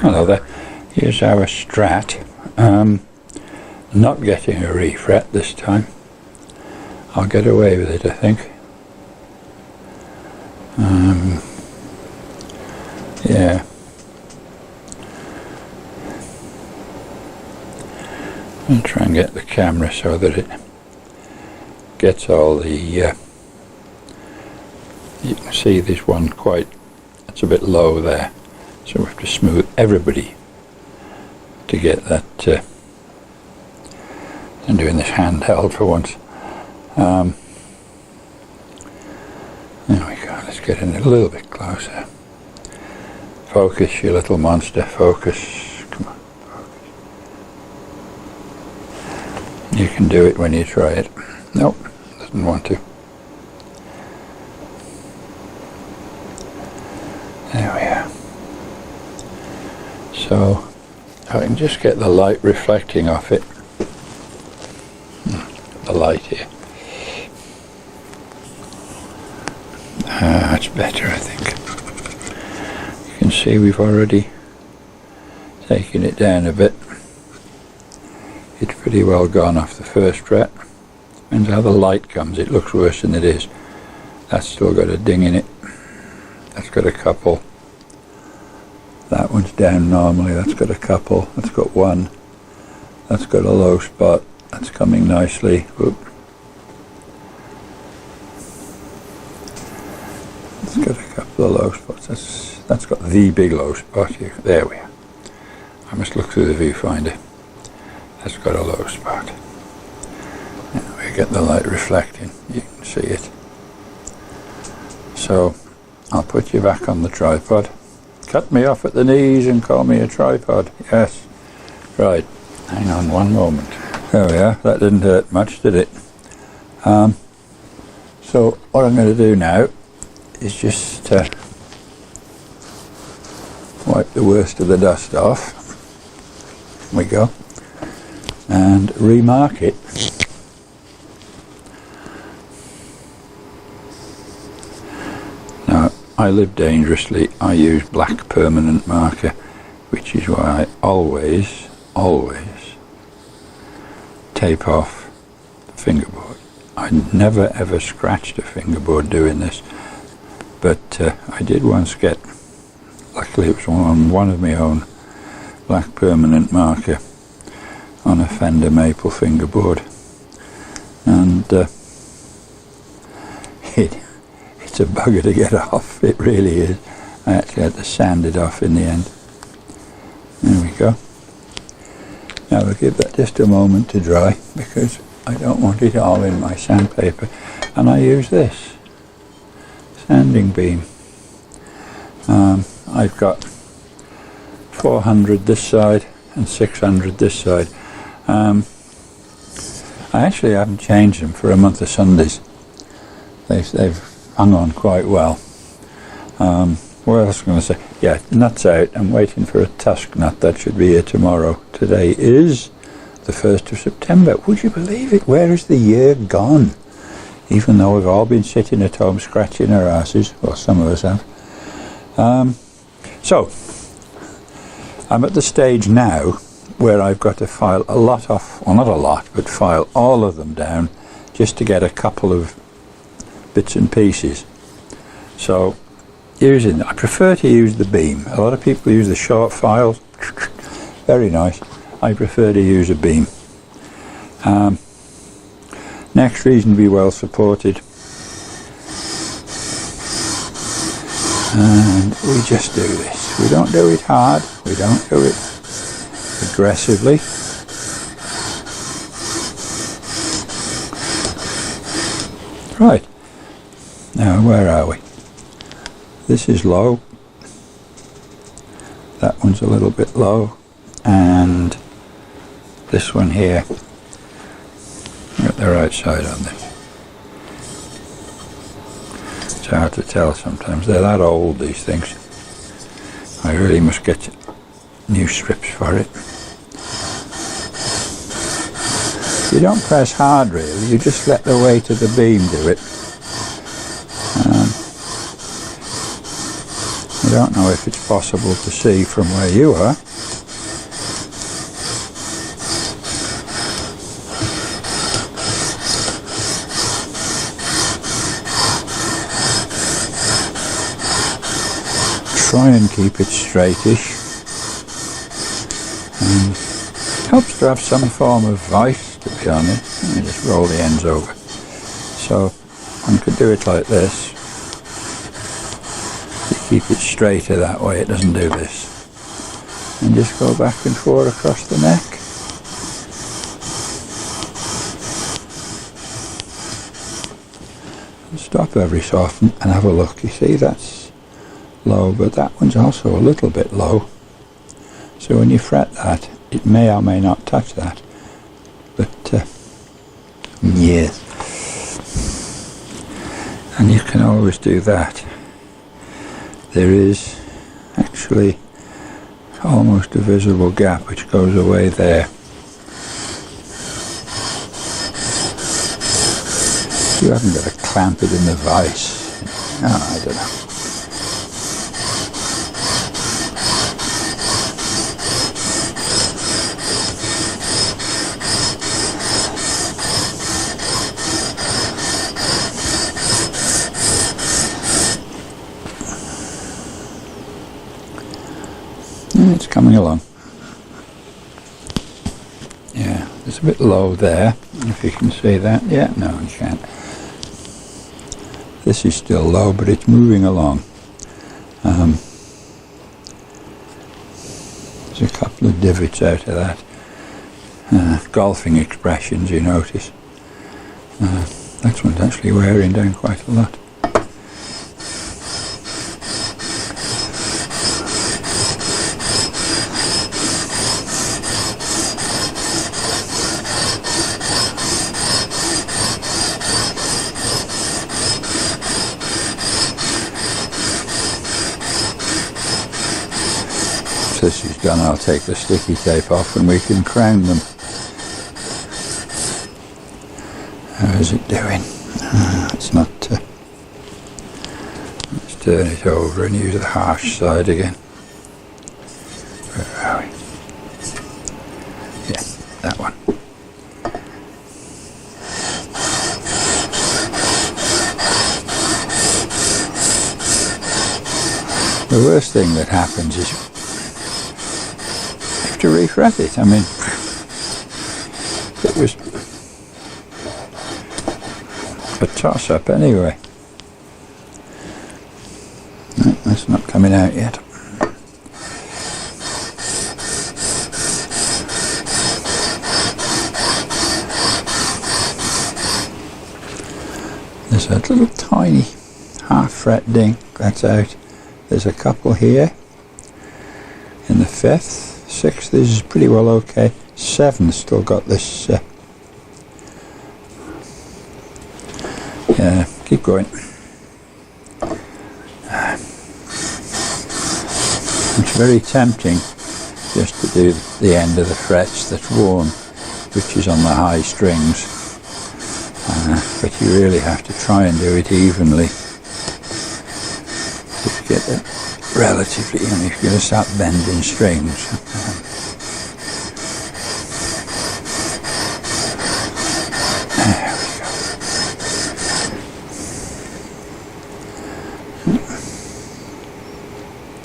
Hello there, here's our Strat. Not getting a refret this time. I'll get away with it, I think. Yeah. I'll try and get the camera so that it gets all the you can see this one it's a bit low there, so we have to smooth everybody to get that. I'm doing this handheld for once. There we go, let's get in a little bit closer. Focus, you little monster, focus. Come on, focus. You can do it when you try it. Nope, doesn't want to. There we are. So, I can just get the light reflecting off it. The light here. That's better, I think. You can see we've already taken it down a bit. It's pretty well gone off the first fret. Depends how the light comes, it looks worse than it is. That's still got a ding in it. That's got a couple. That one's down normally, that's got a couple. That's got one. That's got a low spot. That's coming nicely. Whoop. It's got a couple of low spots. That's got the big low spot here. There we are. I must look through the viewfinder. That's got a low spot. Now we get the light reflecting. You can see it. So I'll put you back on the tripod. Cut me off at the knees and call me a tripod. Yes. Right. Hang on one moment. There we are. That didn't hurt much, did it? So what I'm going to do now is just wipe the worst of the dust off. There we go. And remark it. Now, I live dangerously. I use black permanent marker, which is why I always tape off the fingerboard. I never ever scratched a fingerboard doing this, but I did once get, luckily it was on one of my own black permanent marker on a Fender maple fingerboard, and it's a bugger to get off, it really is. I actually had to sand it off in the end. There we go. Now we'll give that just a moment to dry because I don't want it all in my sandpaper, and I use this sanding beam. I've got 400 this side and 600 this side. I actually haven't changed them for a month of Sundays. They've hung on quite well. What else am I going to say? Yeah, nuts out. I'm waiting for a tusk nut. That should be here tomorrow. Today is the 1st of September. Would you believe it? Where is the year gone? Even though we've all been sitting at home scratching our asses. Well, some of us have. So, I'm at the stage now where I've got to file a lot off. Well, not a lot, but file all of them down just to get a couple of bits and pieces. So, I prefer to use the beam. A lot of people use the short files. Very nice. I prefer to use a beam. Neck's reasonably well supported. And we just do this. We don't do it hard. We don't do it aggressively. Right. Now, where are we? This is low, that one's a little bit low, and this one here, got the right side on this. It's hard to tell sometimes, they're that old, these things. I really must get new strips for it. You don't press hard really, you just let the weight of the beam do it. I don't know if it's possible to see from where you are. Try and keep it straightish, and helps to have some form of vice, to be honest. Let me just roll the ends over. So one could do it like this. You keep it straighter that way, it doesn't do this. And just go back and forth across the neck. And stop every so often and have a look. You see, that's low, but that one's also a little bit low. So when you fret that, it may or may not touch that. But yes. And you can always do that. There is actually almost a visible gap which goes away there. You haven't got to clamp it in the vise. Oh, I don't know. It's coming along. Yeah, it's a bit low there, if you can see that. Yeah, no, you can't. This is still low, but it's moving along. There's a couple of divots out of that. Golfing expressions, you notice. That one's actually wearing down quite a lot. This is done, I'll take the sticky tape off and we can crown them. How is it doing? It's not. Let's turn it over and use the harsh side again. Where are we? Yeah, that one. The worst thing that happens is to refret it. I mean, it was a toss-up anyway. No, that's not coming out yet. There's a little tiny half fret ding that's out. There's a couple here in the 5th. 6th is pretty well okay. 7th still got this. Yeah, keep going. It's very tempting just to do the end of the frets that's worn, which is on the high strings. But you really have to try and do it evenly to get it relatively, if you're going to start bending strings. There we go.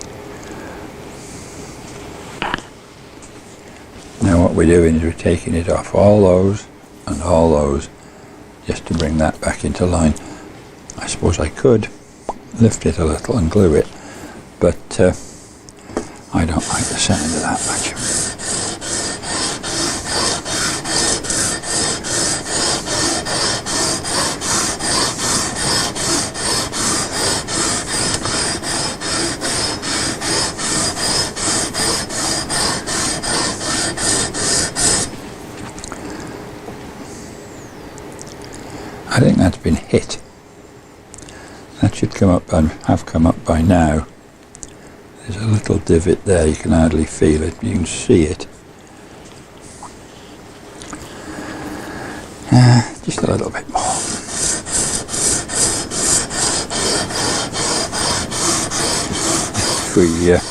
Now what we're doing is we're taking it off all those and all those just to bring that back into line. I suppose I could lift it a little and glue it, but I don't like the sound of that much. I think that's been hit. That should come up and have come up by now. There's a little divot there, you can hardly feel it, you can see it. Just a little bit more. if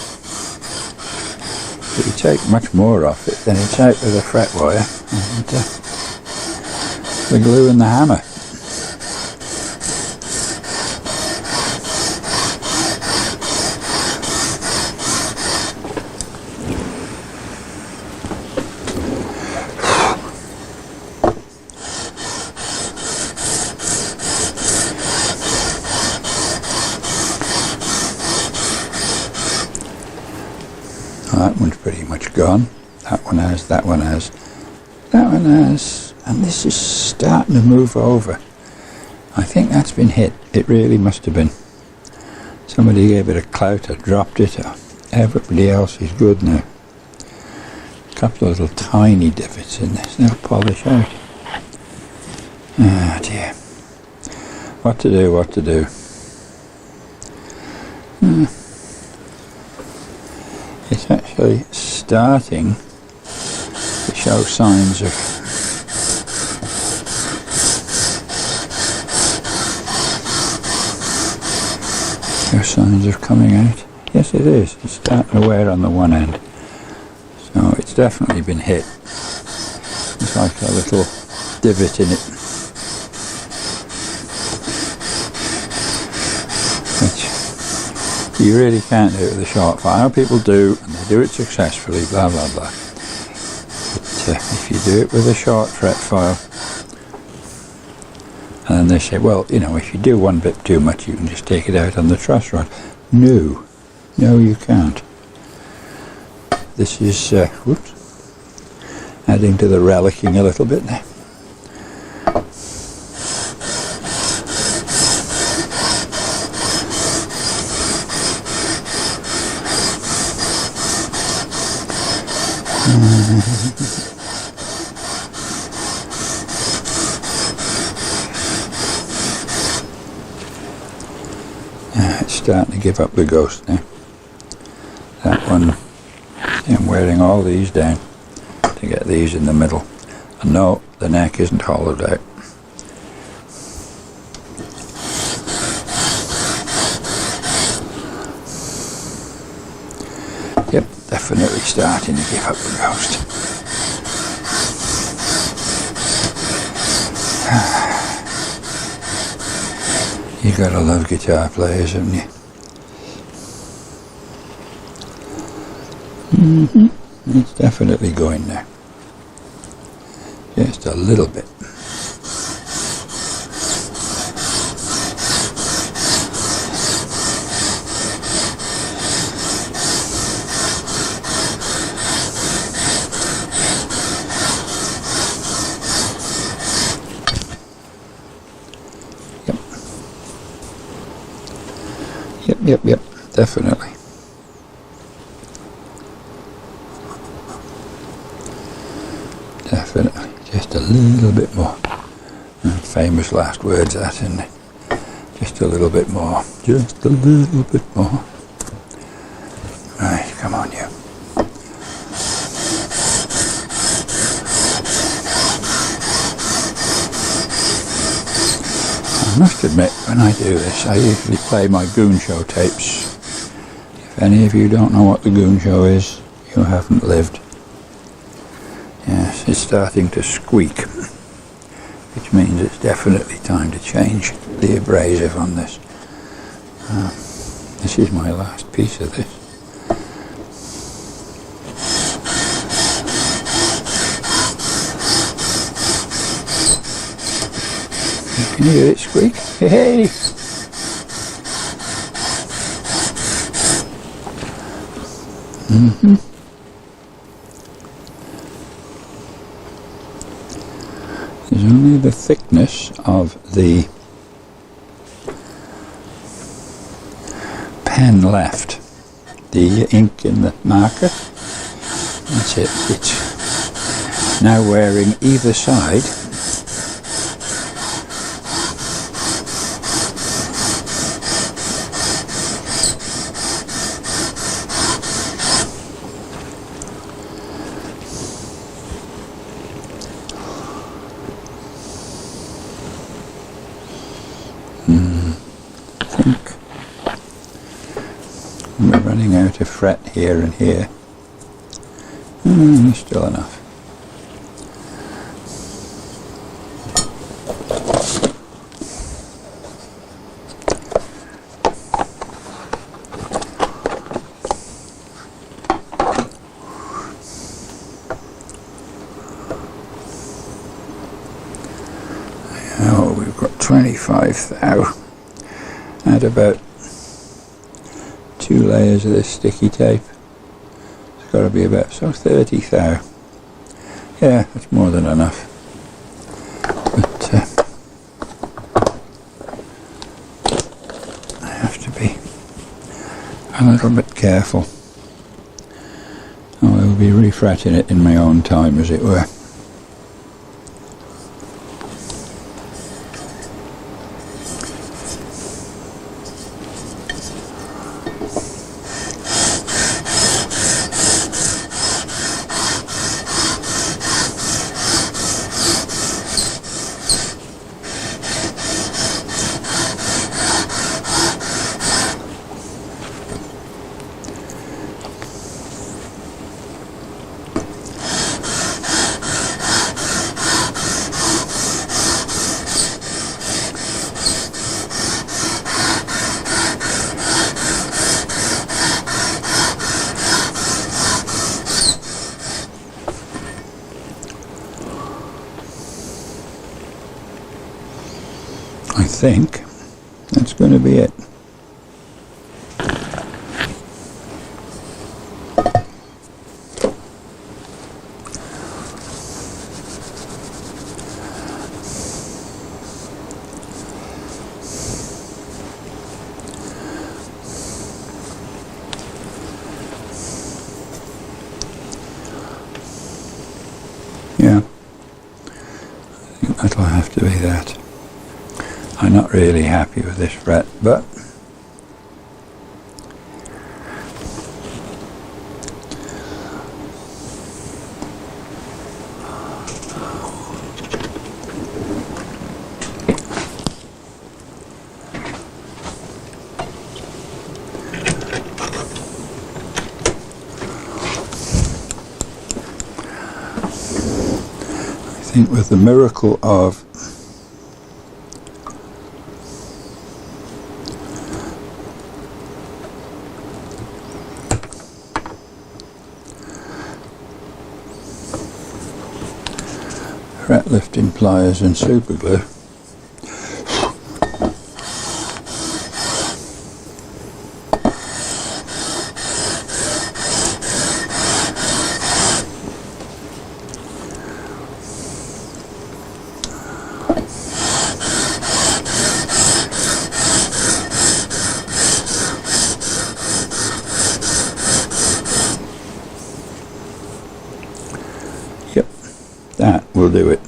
we take much more off it, then it's out with the fret wire and the glue and the hammer. That one's pretty much gone. That one has, that one has, that one has, and this is starting to move over. I think that's been hit. It really must have been. Somebody gave it a clout or dropped it. Everybody else is good now. A couple of little tiny divots in this. Now polish out. Ah dear. What to do, what to do. It's actually starting to show signs of coming out. Yes, it is. It's starting to wear on the one end. So it's definitely been hit. It's like a little divot in it. You really can't do it with a short file. People do, and they do it successfully, blah blah blah. But if you do it with a short fret file, and then they say, well, you know, if you do one bit too much, you can just take it out on the truss rod. No, no, you can't. This is, whoops, adding to the relicking a little bit now. It's starting to give up the ghost now. That one, I'm wearing all these down to get these in the middle. And no, the neck isn't hollowed out. Yep, definitely starting to give up the ghost. You gotta love guitar players, haven't you? It's definitely going now. Just a little bit. Yep, definitely. Definitely, just a little bit more. Famous last words, that, isn't it? Just a little bit more. Just a little bit more. Right, come on, you. I must admit, when I do this, I usually play my Goon Show tapes. If any of you don't know what the Goon Show is, you haven't lived. Yes, it's starting to squeak, which means it's definitely time to change the abrasive on this. This is my last piece of this. Can you hear it squeak? Hey! There's only the thickness of the pen left. The ink in the marker. That's it. It's now wearing either side. I think we're running out a fret here and here. There's still enough. Oh, we've got 25 thou. Add about 2 layers of this sticky tape. It's got to be about 30 thou. Yeah, that's more than enough. But I have to be a little bit careful. I will be refretting it in my own time, as it were. I think that's going to be it. Yeah, I think that'll have to be that. I'm not really happy with this fret, but I think with the miracle of fret lifting pliers and super glue, yep, that will do it.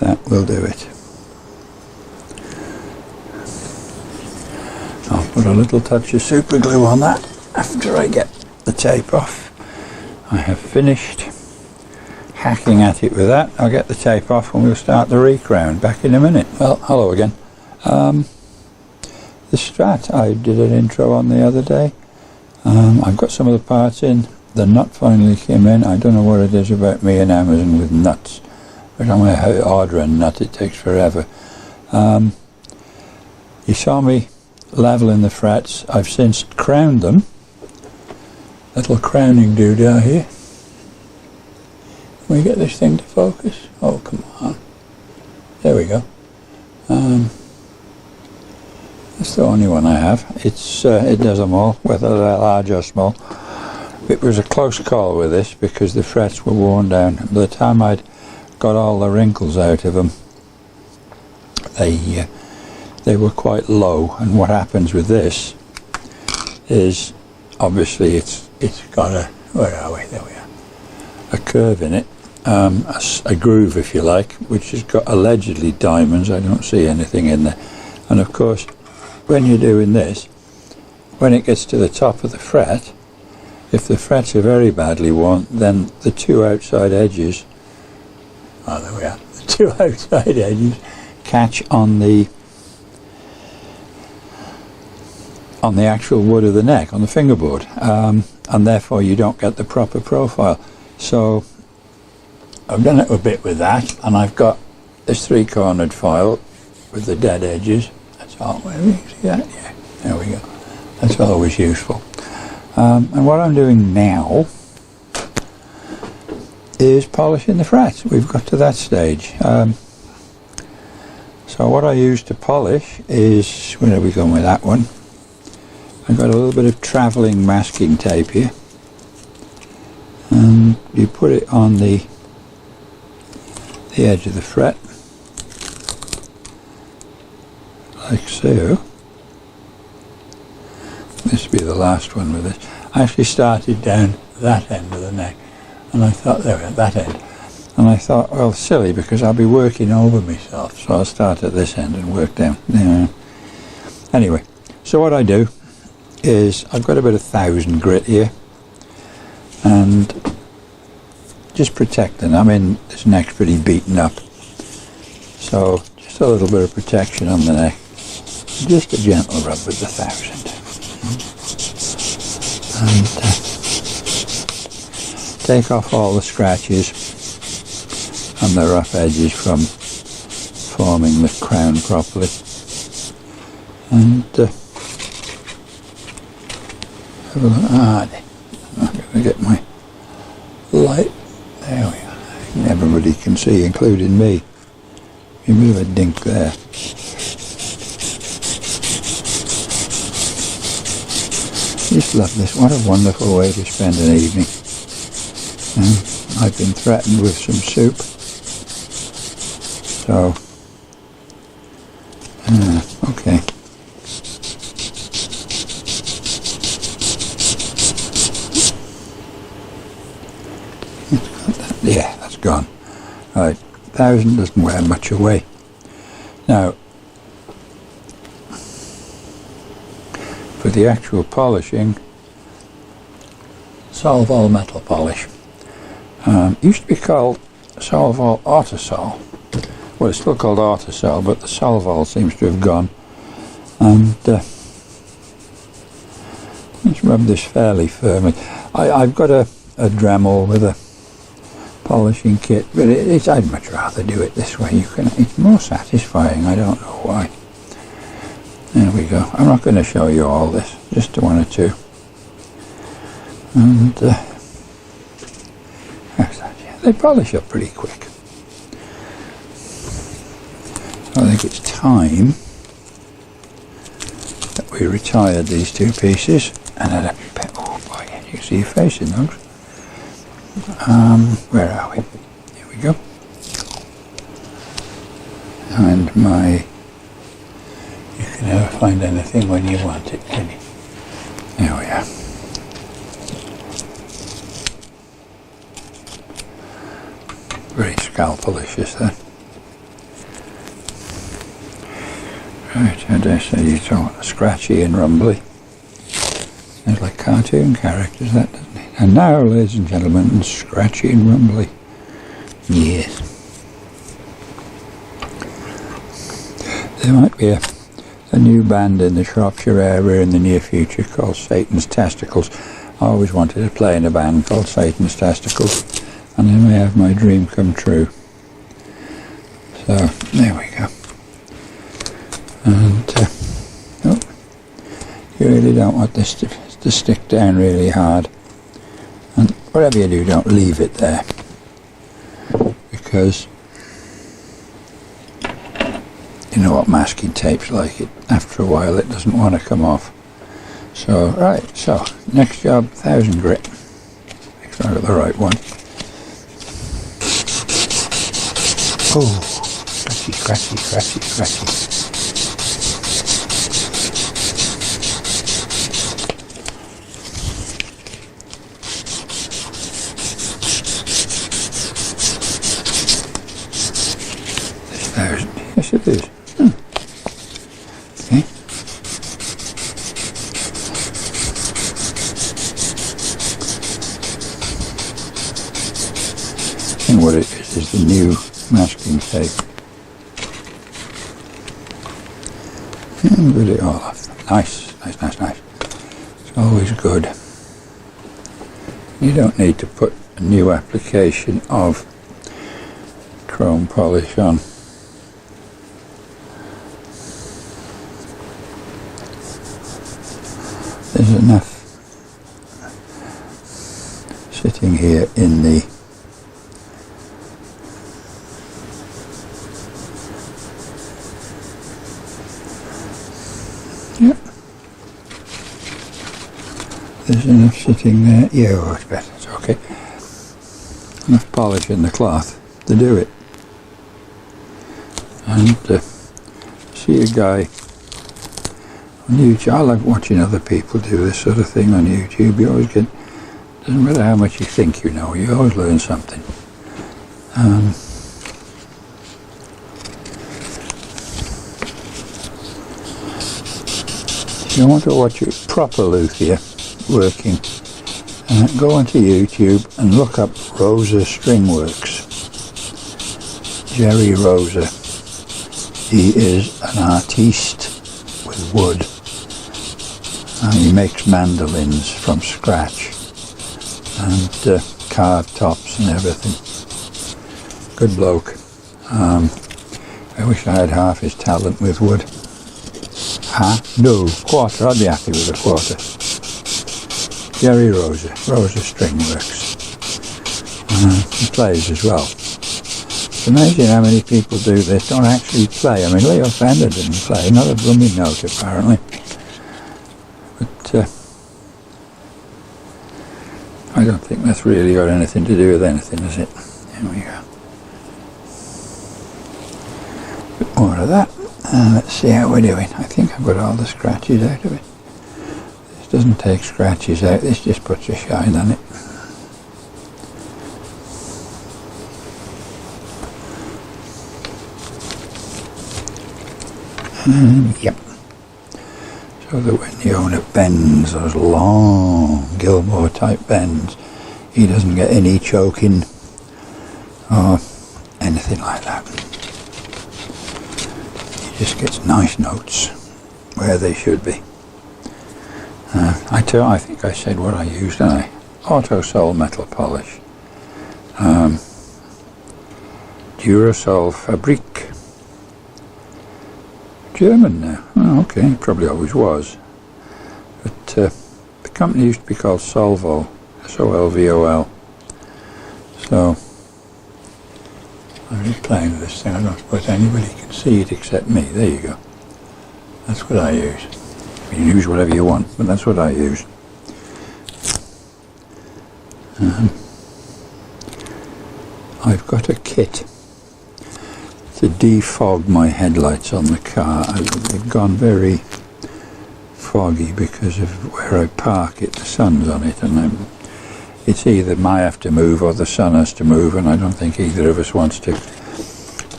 That will do it. I'll put a little touch of super glue on that after I get the tape off. I have finished hacking at it with that. I'll get the tape off and we'll start the recrown. Back in a minute. Well, hello again. The Strat I did an intro on the other day. I've got some of the parts in. The nut finally came in. I don't know what it is about me and Amazon with nuts. Every time I order a nut, it takes forever. You saw me leveling the frets. I've since crowned them. Little crowning doodah here. Can we get this thing to focus? Oh, come on. There we go. That's the only one I have. It does them all, whether they're large or small. It was a close call with this because the frets were worn down. By the time I'd got all the wrinkles out of them, they were quite low. And what happens with this is, obviously, it's got a, where are we? There we are. A curve in it, a groove, if you like, which has got allegedly diamonds. I don't see anything in there. And of course, when you're doing this, when it gets to the top of the fret, if the frets are very badly worn, then the two outside edges, oh, there we are, the two outside edges catch on the on the actual wood of the neck, on the fingerboard, and therefore you don't get the proper profile. So I've done it a bit with that, and I've got this 3-cornered foil with the dead edges. That's all. See that? Yeah, there we go. That's always useful. And what I'm doing now is polishing the frets. We've got to that stage. So what I use to polish is, where are we going with that one? I've got a little bit of travelling masking tape here, and you put it on the edge of the fret, like so. This will be the last one with this. I actually started down that end of the neck, and I thought, there we are, that end. And I thought, well, silly, because I'll be working over myself, so I'll start at this end and work down. Yeah. Anyway, so what I do is, I've got a bit of 1000 grit here, and just protecting. I mean, this neck's pretty beaten up, so just a little bit of protection on the neck. Just a gentle rub with the 1000. And take off all the scratches and the rough edges from forming the crown properly. And have a look. I'm going to get my light. There we are. Everybody can see, including me. A bit of a dink there. Just love this. What a wonderful way to spend an evening. I've been threatened with some soup. So, okay. Yeah, that's gone. Right, 1000 doesn't wear much away. Now, for the actual polishing, Solvol metal polish. Used to be called Solvol Autosol. Well, it's still called Autosol, but the Solvol seems to have gone. And let's rub this fairly firmly. I've got a Dremel with a polishing kit, but I'd much rather do it this way. It's more satisfying. I don't know why. There we go. I'm not going to show you all this, just one or two. And they polish up pretty quick. I think it's time that we retired these two pieces, and oh boy, you can see your face in those. Where are we? Here we go. And you can never find anything when you want it, can you? There we are. Very scalpelicious then. Right, I dare say you thought scratchy and rumbly. Sounds like cartoon characters, that, doesn't it? And now, ladies and gentlemen, scratchy and rumbly. Yes. There might be a new band in the Shropshire area in the near future called Satan's Testicles. I always wanted to play in a band called Satan's Testicles, and I may have my dream come true. So, there we go. And, you really don't want this to stick down really hard. And whatever you do, don't leave it there. Because you know what masking tape's like. After a while it doesn't want to come off. So, right, so, next job, 1000 grit. Make sure I got the right one. Oh, scratchy, scratchy, scratchy, scratchy. Yes, it is. Okay. And what it is the new masking tape. And put it all off. Nice. nice, nice, nice. It's always good. You don't need to put a new application of chrome polish on. There's enough sitting here in the there's enough sitting there. Yeah, oh, it's better, it's okay. Enough polish in the cloth to do it. And see a guy on YouTube. I like watching other people do this sort of thing on YouTube. You always get, doesn't matter how much you think you know, you always learn something. If you want to watch a proper luthier working, go onto YouTube and look up Rosa Stringworks. Jerry Rosa. He is an artiste with wood. He makes mandolins from scratch and carved tops and everything. Good bloke. I wish I had half his talent with wood. No, quarter. I'd be happy with a quarter. Jerry Rosa, Rosa Stringworks. He plays as well. It's amazing how many people do this, don't actually play. I mean, Leo Fender didn't play, not a blooming note apparently. But I don't think that's really got anything to do with anything, has it? There we go. A bit more of that. And let's see how we're doing. I think I've got all the scratches out of it. This doesn't take scratches out, this just puts a shine on it. Yep. So that when the owner bends, those long Gilmore type bends, he doesn't get any choking or anything like that. Just gets nice notes where they should be. I think I said what I used, didn't I? Autosol metal polish, Durasol Fabrique, German now. Oh, okay, probably always was. But the company used to be called Solvo, S-O-L-V-O-L. So I'm just playing with this thing. I don't suppose anybody can see it except me. There you go. That's what I use. You can use whatever you want, but that's what I use. I've got a kit to defog my headlights on the car. They've gone very foggy because of where I park it. The sun's on it, and it's either I have to move or the sun has to move, and I don't think either of us wants to.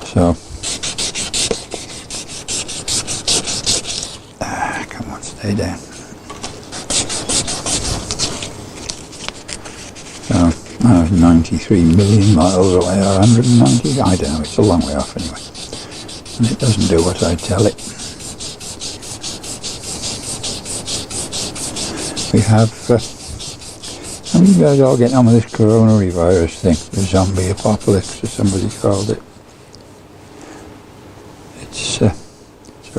So, come on, stay down. So, 93 million miles away, or 190, I don't know, it's a long way off anyway. And it doesn't do what I tell it. We have, how many of you guys all getting on with this coronavirus thing, the zombie apocalypse as somebody called it? It's a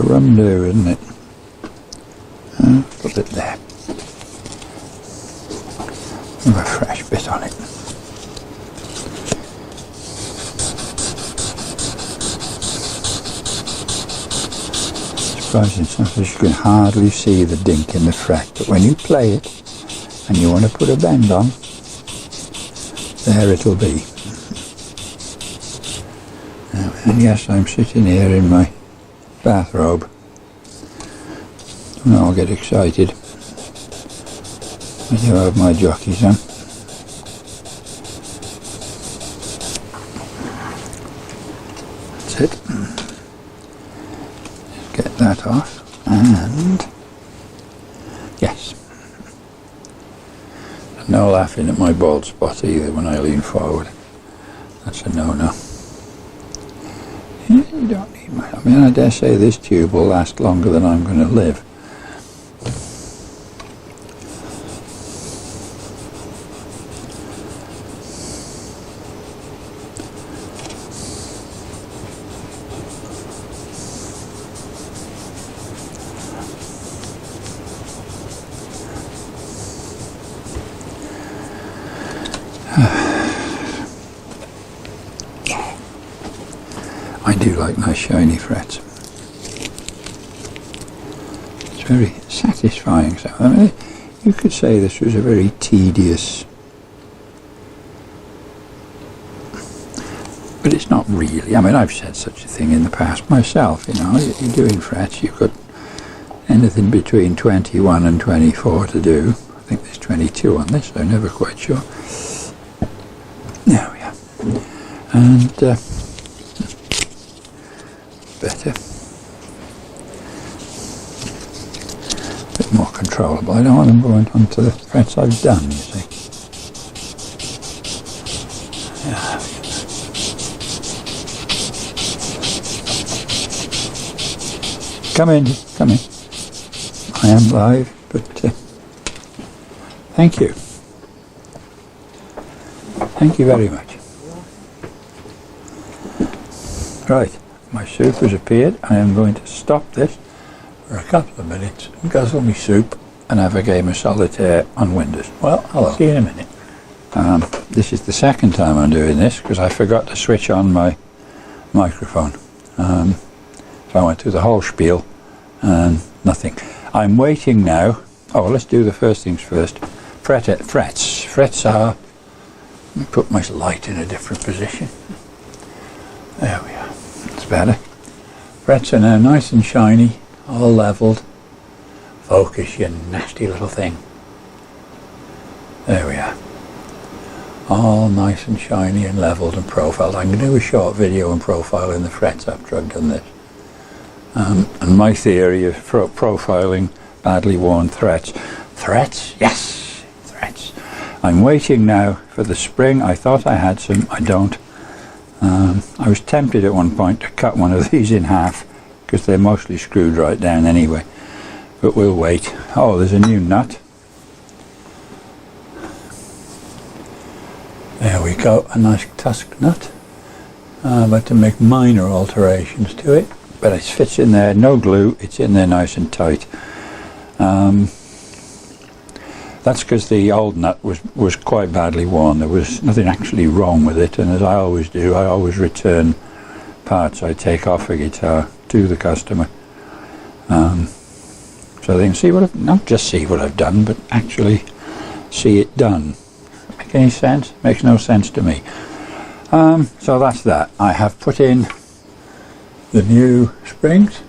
rum-do, isn't it? Put it there. Have a fresh bit on it. Surprising, sometimes you can hardly see the dink in the fret, but when you play it and you want to put a bend on, there it'll be. And yes, I'm sitting here in my bathrobe. And I'll get excited. I do have my jockeys on. That's it. Get that off, and yes. No laughing at my bald spot either when I lean forward. That's a no-no. You don't need much. I mean, I dare say this tube will last longer than I'm going to live. I do like nice shiny frets. It's very satisfying. So, I mean, you could say this was a very tedious, but it's not really. I mean, I've said such a thing in the past myself, you know. You're doing frets, you've got anything between 21 and 24 to do. I think there's 22 on this, I'm never quite sure. There we are. And better. A bit more controllable. I don't want them going onto the frets I've done, you see. Yeah. Come in, come in. I am live, but thank you. Thank you very much. Right, my soup has appeared. I am going to stop this for a couple of minutes, guzzle my soup, and have a game of solitaire on Windows. Well, I'll see you in a minute. This is the second time I'm doing this because I forgot to switch on my microphone. So I went through the whole spiel and nothing. I'm waiting now. Oh, let's do the first things first. Frets. Frets are... Let me put my light in a different position. There we are. That's better. Frets are now nice and shiny, all levelled. Focus, you nasty little thing. There we are. All nice and shiny and levelled and profiled. I'm going to do a short video on profiling the frets after I've done this. And my theory of profiling badly worn threads. Threads? Yes! Threads. I'm waiting now for the spring. I thought I had some. I don't. I was tempted at one point to cut one of these in half because they're mostly screwed right down anyway. But we'll wait. Oh, there's a new nut. There we go. A nice tusk nut. I've had to make minor alterations to it. But it fits in there, no glue, it's in there nice and tight. That's because the old nut was quite badly worn. There was nothing actually wrong with it, and as I always do, I always return parts I take off a guitar to the customer. So they can see what not just see what I've done, but actually see it done. Make any sense? Makes no sense to me. So that's that. I have put in the new springs,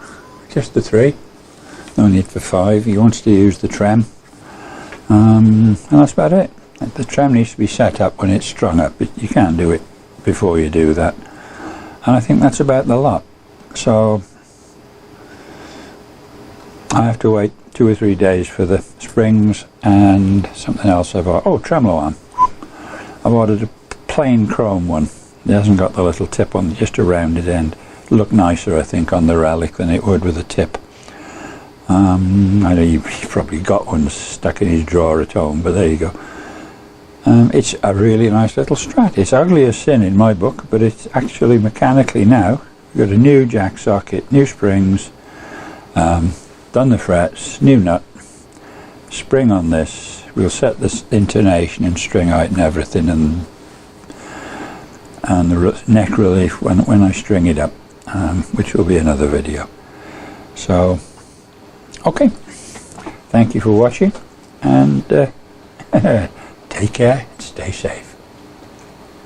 just the 3, no need for 5. He wants to use the trem, and that's about it. The trem needs to be set up when it's strung up, but you can't do it before you do that, and I think that's about the lot. So I have to wait 2 or 3 days for the springs and something else I've ordered. Oh, tremolo arm. I've ordered a plain chrome one. It hasn't got the little tip on, just a rounded end. Look nicer, I think, on the Relic than it would with a tip. I know you've probably got one stuck in his drawer at home, but there you go. It's a really nice little Strat. It's ugly as sin in my book, but it's actually mechanically now. We've got a new jack socket, new springs, done the frets, new nut, spring on this. We'll set this intonation and string height and everything, and the neck relief when I string it up. Which will be another video. So, okay. Thank you for watching, and take care and stay safe.